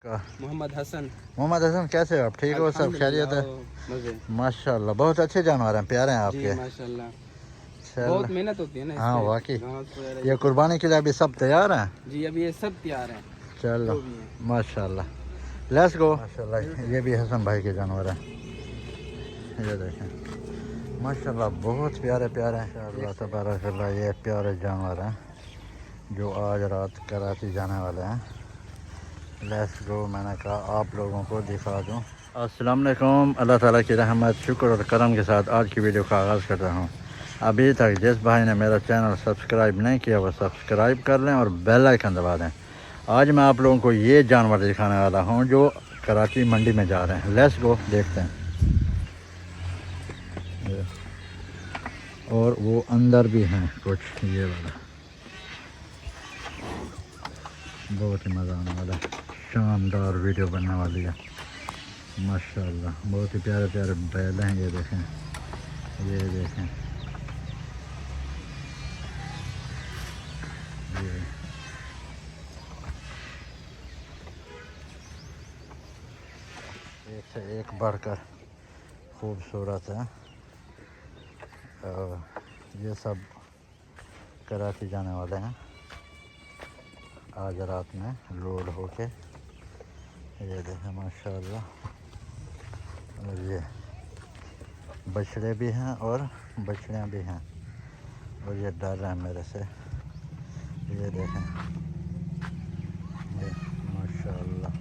मोहम्मद हसन। मोहम्मद हसन, कैसे हो आप? ठीक हो? सब खैरियत है? माशाल्लाह, बहुत अच्छे जानवर हैं, प्यारे हैं आपके। माशाल्लाह, बहुत मेहनत होती है ना। हाँ वाकई। ये कुर्बानी के लिए अभी सब तैयार हैं? जी, अभी ये सब तैयार हैं। चलो माशाल्लाह, लेट्स गो। माशाल्लाह, ये भी हसन भाई के जानवर हैं। ये देखें माशाल्लाह, बहुत प्यारे प्यारे हैं। अल्लाह तबारक अल्लाह, ये प्यारे जानवर हैं जो आज रात कराची जाने वाले हैं। Let's go. मैंने कहा आप लोगों को दिखा दूं। अस्सलाम वालेकुम। अल्लाह ताला की रहमत, शुक्र और करम के साथ आज की वीडियो का आगाज़ कर रहा हूं। अभी तक जिस भाई ने मेरा चैनल सब्सक्राइब नहीं किया वो सब्सक्राइब कर लें और बेल आइकन दबा दें। आज मैं आप लोगों को ये जानवर दिखाने वाला हूं जो कराची मंडी में जा रहे हैं। लेट्स गो, देखते हैं। और वो अंदर भी हैं कुछ, ये वाला बहुत ही मज़ा आने वाला है। शानदार वीडियो बनने वाली है माशाल्लाह। बहुत ही प्यारे प्यारे बैल हैं। ये देखें, ये देखें, ये एक से एक बढ़कर खूबसूरत है। ये सब कराची जाने वाले हैं आज रात में लोड होके। ये देखें माशाल्लाह। और ये बछड़े भी हैं और बछड़ियाँ भी हैं और ये डर रहे हैं मेरे से। ये देखें, ये माशाल्लाह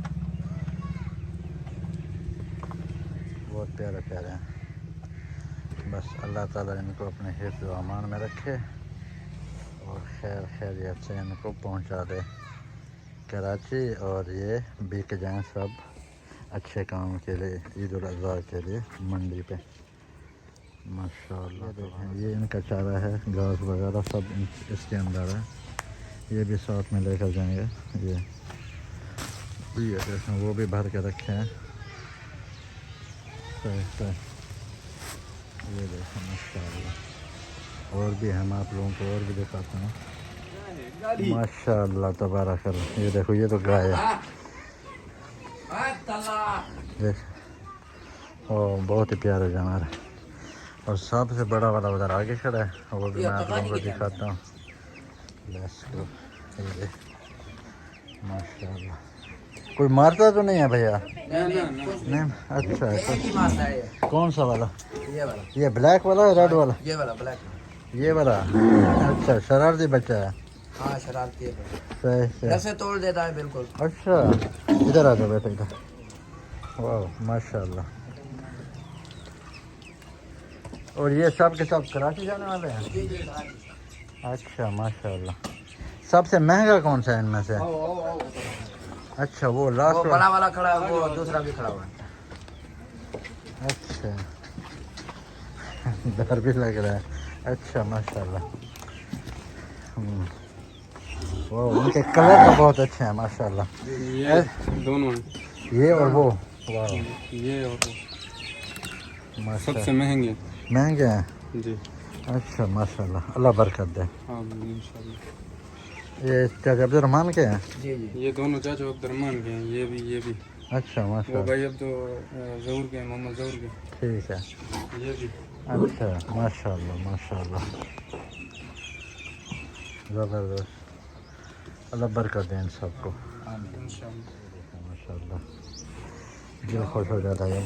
बहुत प्यारे प्यारे हैं। बस अल्लाह ताला इनको अपने हिफ्ज़ व अमान में रखे और खैर खैरियत से इनको पहुंचा दे कराची और ये बिक जाएँ सब अच्छे काम के लिए, ईद उल अज़हा के लिए मंडी पे माशाल्लाह। देखें, ये इनका चारा है, घास वगैरह सब इसके अंदर है। ये भी साथ में लेकर जाएंगे। ये देखें, वो भी भर के रखे हैं। सही सही। ये देखें माशाल्लाह, और भी हम आप लोगों को और भी दिखाते हैं माशाल्लाह तबारक अल्लाह। ये देखो, ये तो गाय है। देख, ओह बहुत ही प्यारे जानवर है। और सबसे बड़ा वाला उधर आगे खड़ा है, वो भी मैं आप लोगों को दिखाता हूँ। Let's go. ये देख माशाल्लाह, कोई मारता तो नहीं है भैया? नहीं। अच्छा तो कौन सा वाला? ये ब्लैक वाला है, रेड वाला? ये वाला ब्लैक, ये वाला। अच्छा, शरारती बच्चा है। हाँ शरारती है, सही सही। ऐसे तोड़ देता है बिल्कुल। अच्छा, इधर आ जाओ बेटा, इधर। वाह माशाल्लाह। और ये सब के सब कराची जाने वाले हैं? अच्छा माशाल्लाह। सबसे महंगा कौन सा है इनमें से? अच्छा, वो लास्ट वो बड़ा वाला खड़ा है, वो दूसरा भी खड़ा हुआ है। अच्छा डर भी लग रहा है। अच्छा माशाल्लाह। वो उनके कलर तो बहुत अच्छे हैं माशाल्लाह। ये दोनों हैं, ये और वो। वाह, ये और वो माशाल्लाह सबसे महंगे महंगे हैं जी। अच्छा माशाल्लाह, अल्लाह बरकत दे। हाँ इंशाल्लाह। ये चाचा अब्दुर्रहमान के हैं? जी जी, ये दोनों चाचा अब्दुर्रहमान के हैं। ये भी अच्छा वो माशाल्लाह। भाई अब तो जहूर के, मोहम्मद जहूर के। ठीक है। ये भी अच्छा माशाल्लाह माशाल्लाह, ज़बरदस्त। अल्लाह बरकत दें इन सबको इंशाल्लाह। माशाल्लाह। दिल खुश हो जाता है।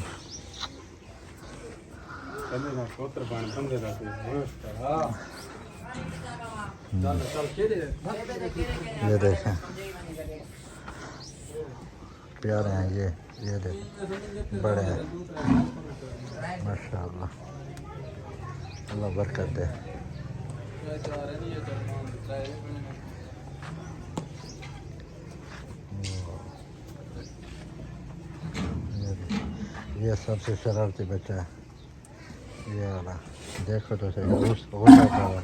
ये देखें प्यारे हैं ये देखें बड़े हैं माशाल्लाह। अल्लाह बरकत दे। ये सबसे शरारती बच्चा है, ये वाला। देखो तो सही, गुस्सा कर रहा है।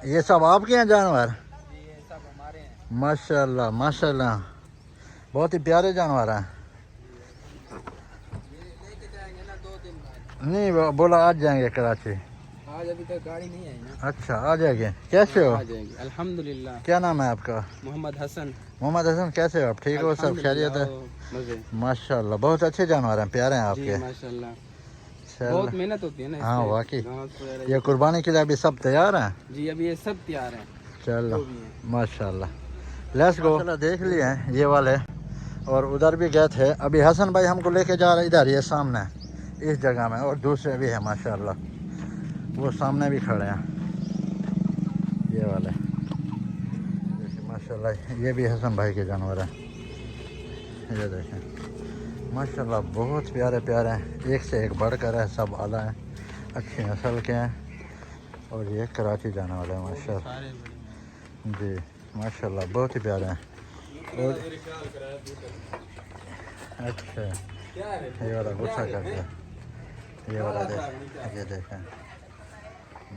ये सब आपके हैं जानवर? माशाल्लाह माशाल्लाह, बहुत ही प्यारे जानवर हैं। नहीं बोला आज जाएंगे कराची। आज अभी तक गाड़ी नहीं आई ना। अच्छा आ जाएंगे। कैसे हो? आ जाएगी अल्हम्दुलिल्लाह। क्या नाम है आपका? मोहम्मद हसन। मोहम्मद हसन, कैसे हो आप? ठीक हो? सब खैरियत है? मजे। माशाल्लाह बहुत अच्छे जानवर हैं, प्यारे हैं जी आपके। माशाल्लाह। चलो। बहुत मेहनत होती है ना। हाँ इससे। वाकई। घास वगैरह ये कुर्बानी के लिए अभी सब तैयार हैं? जी अभी ये सब तैयार हैं। चलो जो भी हैं। माशाल्लाह। Let's go. चलो देख लिए हैं ये वाले, और उधर भी गए थे। अभी हसन भाई हमको लेके जा रहे इधर, ये सामने इस जगह में, और दूसरे भी है माशाल्लाह, वो सामने भी खड़े हैं ये वाले। देखिए माशाल्लाह ये भी हसन भाई के जानवर हैं। ये देखें माशाल्लाह बहुत प्यारे प्यारे हैं, एक से एक बढ़कर है, सब आला हैं, अच्छी नस्ल के हैं, और ये कराची जाने वाले हैं माशाल्लाह। जी माशाल्लाह बहुत ही प्यारे हैं। और अच्छा ये वाला गुस्सा करते हैं, ये वाला देखें, ये देखें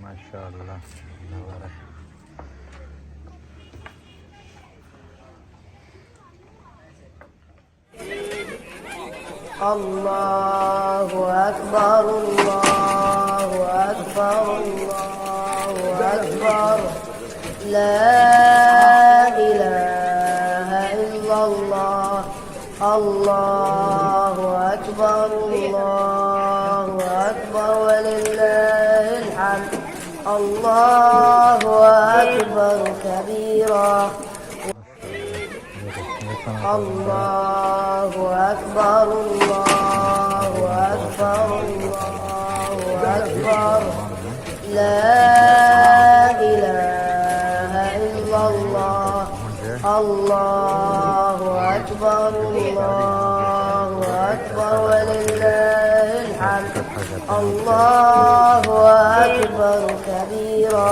माशाल्लाह। अल्लाहु अकबर अल्लाहु अकबर अल्लाहु अकबर ला इलाहा इल्लल्लाह अल्लाहु अकबर वलिल्लाहिल हम्द अल्लाहु अकबर कबीरा अल्लाहु अकबर अल्लाहु अकबर अल्लाहु अकबर ला इलाहा इल्लल्लाह अल्लाहु अकबर वलिल्लाहिल हम्द अल्लाहु अकबर कबीरा